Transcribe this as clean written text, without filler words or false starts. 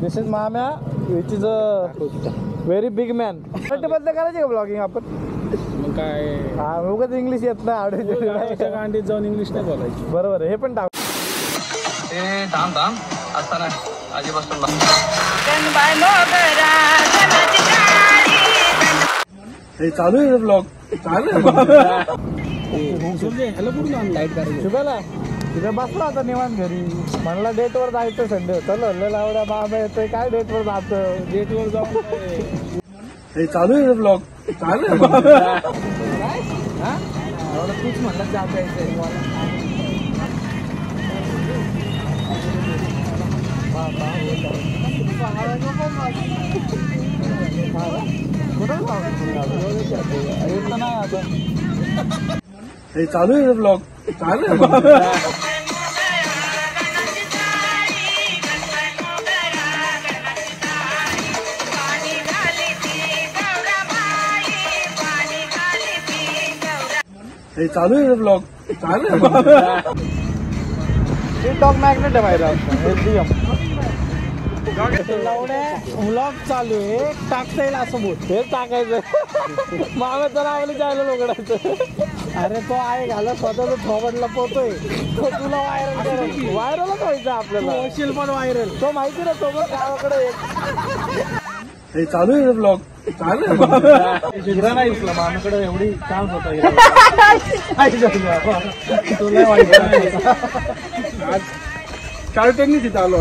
This is Mamya which is a very big man. बद्दल करायची का ब्लॉगिंग आपण? मग काय हा उगाच इंग्लिश येत नाही आवडायचं गांडीत जाऊन इंग्लिश नाही बोलायची. बरोबर आहे हे पण टाक. थांब असताना आजी बसून चालू आहे ब्लॉग चालू आहे. हॅलो कुठून लाईट करायची शुभाला तिथे बसला आता निवांत घरी. म्हणला डेटवर जायचं संडे. चलो लावड्या बाबा येतोय काय डेटवर जातं. डेटवर जाऊन चालू आहे ब्लॉग चालू आहे. तूच म्हणला जात यायचंय चालू आहे ब्लॉग चालू आहे. चालू आहे ब्लॉग चालू आहे. टिकटॉक मॅग्नेट आहे बाहेर एचडीएम. व्लॉग चालू आहे टाकता येईल असं बोल. हे टाकायचं मामाचं नावाने जायला लोकडायचं. अरे तो आहे घाला स्वतःच थोबडला पोहतोय तो तुला व्हायरलच व्हायचं आपल्याला. होशील पण व्हायरल तो माहिती ना सोबत गावाकडे. चालू आहे ब्लॉग चालू आहे. हिरा नाही दिसला मामाकडे एवढी चान्स होता. तुला वाईट शार्क टँकनी तिथं आलो.